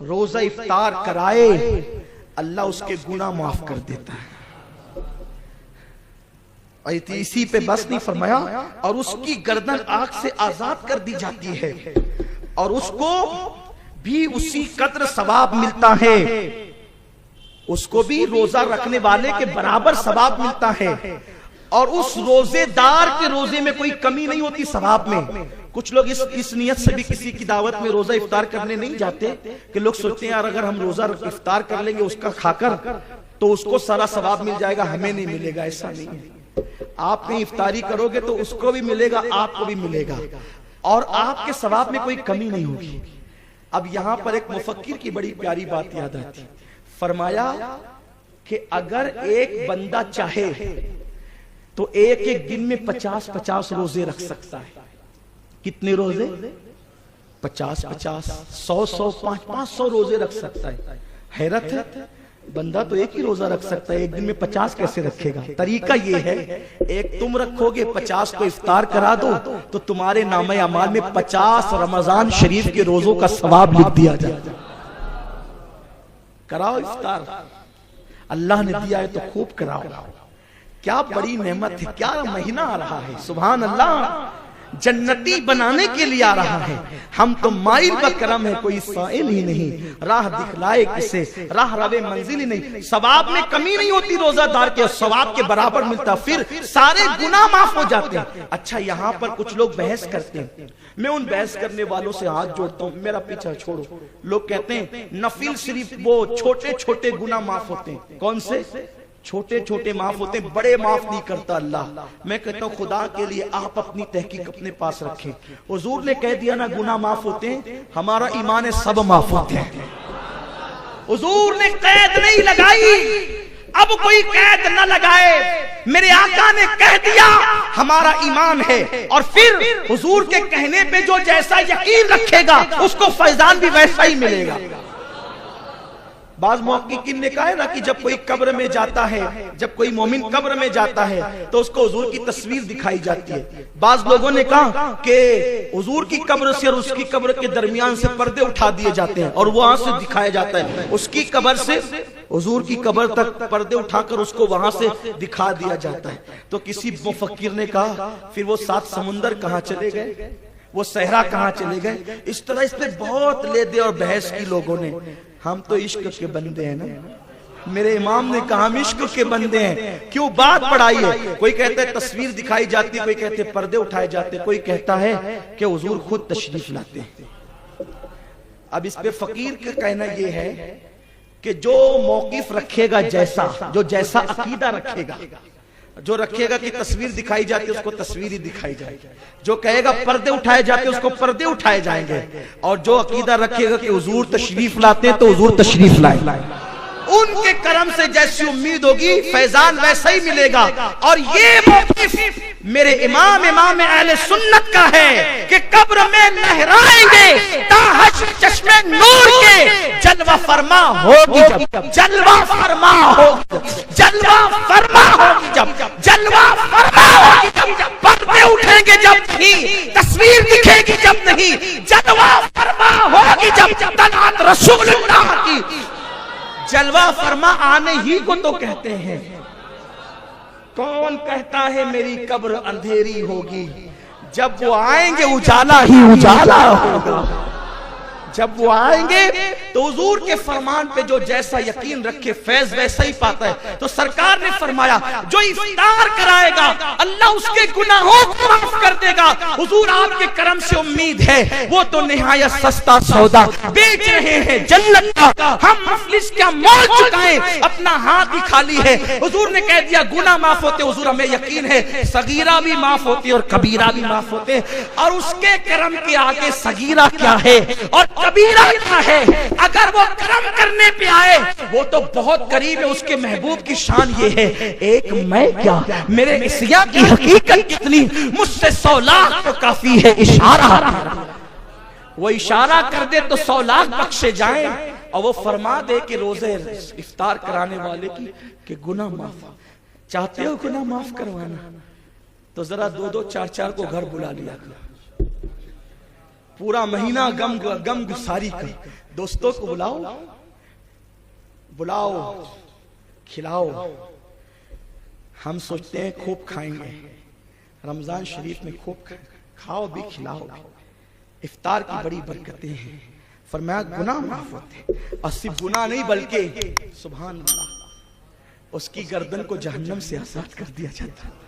रोजा इफ्तार कराए, अल्लाह उसके गुनाह माफ कर देता है। इसी पे बस नहीं फरमाया, और उसकी गर्दन आग से आजाद कर दी जाती है और उसको भी उसी कदर सवाब मिलता है, उसको भी रोजा रखने वाले के बराबर सवाब मिलता है। और उस रोजेदार के रोजे में कोई कमी नहीं होती सवाब में। कुछ लोग इस नियत से भी किसी की दावत में रोजा इफ्तार करने नहीं जाते कि लोग सोचते हैं यार अगर हम रोजा इफ्तार कर लेंगे उसका खाकर तो उसको सारा सवाब मिल जाएगा, हमें नहीं मिलेगा। ऐसा नहीं है। आप कहीं इफ्तारी करोगे तो उसको भी मिलेगा, आपको भी मिलेगा, और आपके सवाब में कोई कमी नहीं होगी। अब यहां पर एक मुफक्किर की बड़ी प्यारी बात याद आती, फरमाया कि अगर एक बंदा चाहे तो एक एक दिन में 50-50 रोजे रख सकता है। कितने रोजे? 50-50, 100-100, 500-500 रोजे रख सकता है। हैरत है, बंदा तो एक ही रोजा रख सकता है, एक दिन में 50 कैसे रखेगा? तरीका ये है, एक तुम रखोगे, 50 को इफ्तार करा दो तो तुम्हारे नामे अमाल में 50 रमजान शरीफ के रोजों का सवाब लिख दिया जाए। कराओ इफ्तार, अल्लाह ने दिया है तो खूब कराओ। क्या बड़ी नेमत है, क्या महीना आ रहा है, सुभान अल्लाह। जन्नती बनाने के लिए आ रहा है। हम तो माइल का करम है, कोई साइल ही नहीं, राह दिखलाए किसे, राह रवे मंजिल ही नहीं। सवाब में कमी नहीं होती रोजादार के, सवाब के बराबर मिलता, फिर सारे गुनाह माफ हो जाते हैं। अच्छा, यहाँ पर कुछ लोग बहस करते हैं, मैं उन बहस करने वालों से हाथ जोड़ता हूँ, मेरा पीछा छोड़ो। लोग कहते हैं नफिल सिर्फ वो छोटे छोटे गुनाह माफ होते हैं। कौन से छोटे छोटे माफ होते हैं, बड़े माफ नहीं करता अल्लाह। मैं कहता हूँ खुदा के लिए आप अपनी तहकीक अपने पास रखें। हुजूर ने कह दिया ना गुनाह माफ होते हैं, हमारा ईमान है सब माफ होते हैं। हुजूर ने कैद नहीं लगाई, अब कोई कैद न लगाए, मेरे आका ने कह दिया हमारा ईमान है। और फिर हुजूर के कहने पे जो जैसा यकीन रखेगा उसको फैजान भी वैसा ही मिलेगा। बाज मुहक्किकीन ने कहा है ना कि जब कोई कब्र में जाता है, जब कोई मोमिन कब्र में जाता है तो उसको हुजूर की तस्वीर दिखाई जाती है। बाज लोगों ने कहा कि हुजूर की कब्र से और उसकी कब्र के दरमियान से पर्दे उठा दिए जाते हैं और वहां से दिखाया जाता है, उसकी कब्र से हुजूर की कब्र तक पर्दे उठाकर उसको वहां से दिखा दिया जाता है। तो किसी मुफक्किर ने कहा फिर वो 7 समुंदर कहाँ चले गए, वो सहरा कहाँ चले गए? इस तरह इसने बहुत ले दे और बहस की लोगों ने। हम तो इश्क के बंदे हैं ना, मेरे इमाम ने कहा हम इश्क के बंदे हैं, क्यों बात पढ़ाई है। कोई कहता है तस्वीर दिखाई जाती है, कोई कहते हैं पर्दे उठाए जाते, कोई कहता है कि हुजूर खुद तशरीफ लाते हैं। अब इस पे फकीर का कहना यह है कि जो मौकिफ रखेगा, जो जैसा अकीदा रखेगा, जो रखेगा कि तस्वीर दिखाई जाती है उसको तस्वीर ही दिखाई जाएगी, जो कहेगा पर्दे उठाए जाते उसको पर्दे उठाए जाएंगे, और जो अकीदा रखेगा कि हुजूर तशरीफ लाते हैं तो हुजूर तशरीफ लाए। उनके करम से जैसी उम्मीद होगी फैजान वैसा ही मिलेगा। और ये मौक़िफ़ मेरे इमाम अहले सुन्नत का है कि कब्र में लहराएंगे ताहश्र चश्मे नूर के, जलवा फरमा होगी जब, जलवा फरमा होगी, जलवा फरमा होगी जब, जलवा फरमा होगी जब, पर्दे उठेंगे जब नहीं, तस्वीर दिखेगी जब नहीं, जलवा फरमा होगी जब, तनात रसूलुल्लाह की जलवा फरमा आने ही को तो कहते हैं। कौन कहता है मेरी कब्र अंधेरी होगी? जब वो आएंगे उजाला ही उजाला होगा। जब वो आएंगे तो हुजूर के फरमान पे जो जैसा यकीन रखे फैज वैसा ही पाता है। तो सरकार ने फरमाया जो इफ्तार कराएगा अल्लाह उसके गुनाहों को माफ कर देगा। हुजूर आपके करम से उम्मीद है, वो तो निहायत सस्ता सौदा बेच रहे हैं जन्नत का, हम मुफलिस क्या मोल चुकाएं, अपना हाथ ही खाली है। हुजूर ने कह दिया गुनाह माफ होते, हुजूर हमें यकीन है सगीरा भी माफ होती है और कबीरा भी माफ होते हैं। और उसके करम के आगे सगीरा क्या है और कबीरा क्या है? अगर वो करम करने पे आए वो तो बहुत करीब है, उसके महबूब की शान ये है, एक मैं क्या मेरे इसिया की हकीकत कितनी, मुझसे 100 लाख तो काफी है इशारा। वो इशारा कर दे तो 100 लाख बख्शे जाएं, और वो फरमा दे कि रोजे इफ्तार कराने वाले की कि गुनाह माफ। चाहते हो गुनाह माफ करवाना तो जरा 2-2 4-4 को घर बुला लिया करो, पूरा महीना गम गुसारी कर, दोस्तों को बुलाओ, बुलाओ, खिलाओ। हम सोचते हैं खूब खाएंगे, रमजान शरीफ में खूब खाओ भी खिलाओ भी। इफ्तार की बड़ी बरकतें हैं। फरमाया गुनाह माफ होते, और सिर्फ गुनाह नहीं बल्कि सुभान अल्लाह, उसकी गर्दन को जहन्नम से आजाद कर दिया जाता है।